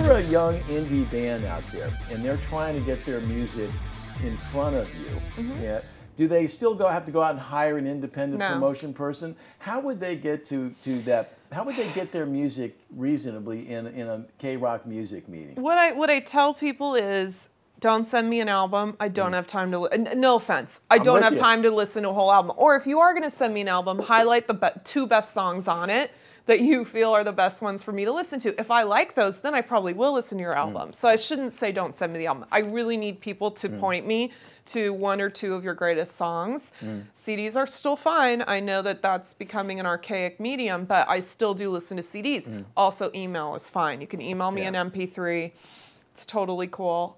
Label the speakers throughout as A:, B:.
A: you're a young indie band out there and they're trying to get their music in front of you, yeah, do they still have to go out and hire an independent promotion person? How would they get to that? How would they get their music reasonably in a KROQ music meeting?
B: What I tell people is, don't send me an album. I don't have time to. No offense, I don't have time to listen to a whole album. Or if you are going to send me an album, highlight the two best songs on it that you feel are the best ones for me to listen to. If I like those, then I probably will listen to your album. So I shouldn't say don't send me the album. I really need people to point me to one or two of your greatest songs. CDs are still fine. I know that that's becoming an archaic medium, but I still do listen to CDs. Also, email is fine. You can email me an MP3. It's totally cool.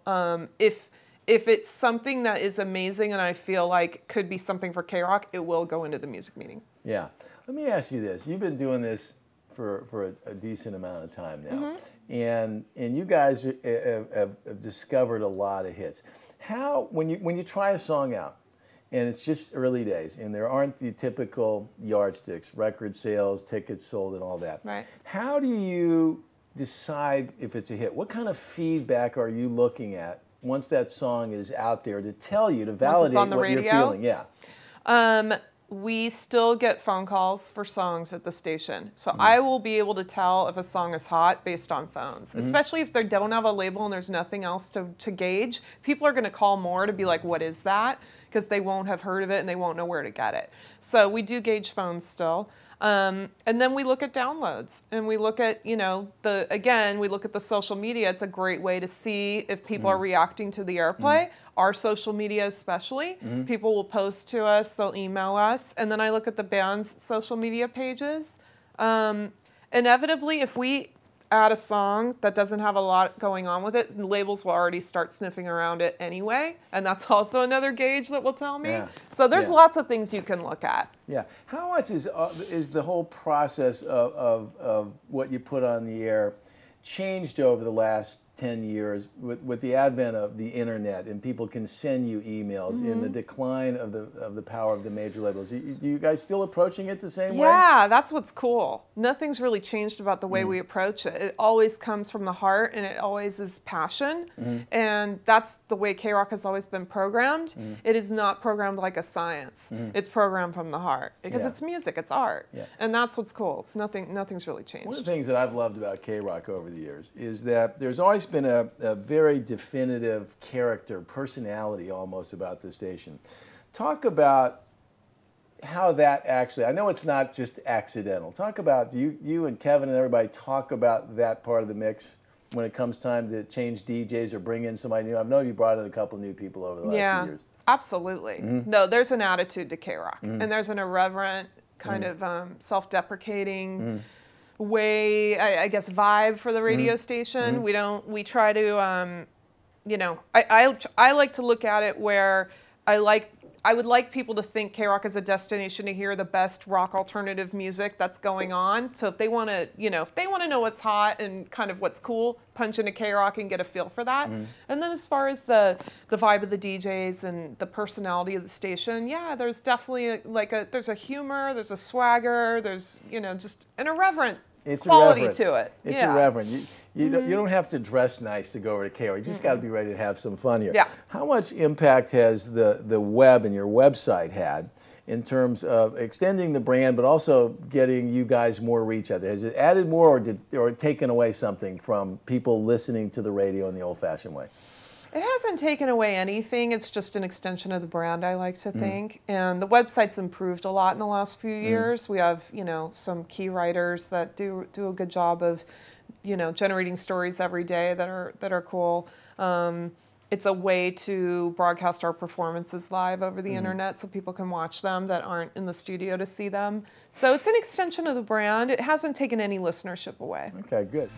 B: If it's something that is amazing and I feel like could be something for KROQ, it will go into the music meeting.
A: Yeah. Let me ask you this. You've been doing this for a decent amount of time now. And you guys have discovered a lot of hits. How, when you try a song out, and it's just early days, and there aren't the typical yardsticks, record sales, tickets sold, and all that.
B: Right.
A: How do you decide if it's a hit? What kind of feedback are you looking at once that song is out there to tell you, to validate what you're feeling? Yeah.
B: We still get phone calls for songs at the station. So I will be able to tell if a song is hot based on phones, especially if they don't have a label and there's nothing else to gauge. People are going to call more to be like, what is that? Because they won't have heard of it and they won't know where to get it. So we do gauge phones still. And then we look at downloads and we look at, you know, we look at the social media. It's a great way to see if people are reacting to the airplay. Our social media especially. People will post to us, they'll email us, and then I look at the band's social media pages. Inevitably, if we add a song that doesn't have a lot going on with it, labels will already start sniffing around it anyway, and that's also another gauge that will tell me. So there's lots of things you can look at.
A: Yeah. How much is the whole process of what you put on the air changed over the last 10 years with the advent of the internet and people can send you emails in the decline of the power of the major labels? You guys still approaching it the same way?
B: Yeah, that's what's cool. Nothing's really changed about the way we approach it. It always comes from the heart and it always is passion. And that's the way KROQ has always been programmed. It is not programmed like a science. It's programmed from the heart because it's music, it's art. And that's what's cool. It's nothing's really changed.
A: One of the things that I've loved about KROQ over the years is that there's always been a very definitive character, personality almost about the station. Talk about how that actually, I know it's not just accidental. Talk about, you and Kevin and everybody talk about that part of the mix when it comes time to change DJs or bring in somebody new. I know you brought in a couple new people over the last few years.
B: Absolutely. No, there's an attitude to KROQ and there's an irreverent kind of self-deprecating way, I guess, vibe for the radio station. We try to, you know, I like to look at it where I would like people to think KROQ is a destination to hear the best rock alternative music that's going on. So if they want to, you know, if they want to know what's hot and kind of what's cool, punch into KROQ and get a feel for that. And then as far as the vibe of the DJs and the personality of the station, yeah, there's definitely there's a humor, there's a swagger, there's, you know, just an irreverent quality to it.
A: It's irreverent. You don't have to dress nice to go over to KROQ. You just got to be ready to have some fun here.
B: Yeah.
A: How much impact has the web and your website had in terms of extending the brand, but also getting you guys more reach out there? Has it added more, or taken away something from people listening to the radio in the old-fashioned way?
B: It hasn't taken away anything. It's just an extension of the brand, I like to think. And the website's improved a lot in the last few years. We have, you know, some key writers that do a good job of, you know, generating stories every day that are cool. It's a way to broadcast our performances live over the internet so people can watch them that aren't in the studio to see them. So it's an extension of the brand. It hasn't taken any listenership away.
A: Okay, good.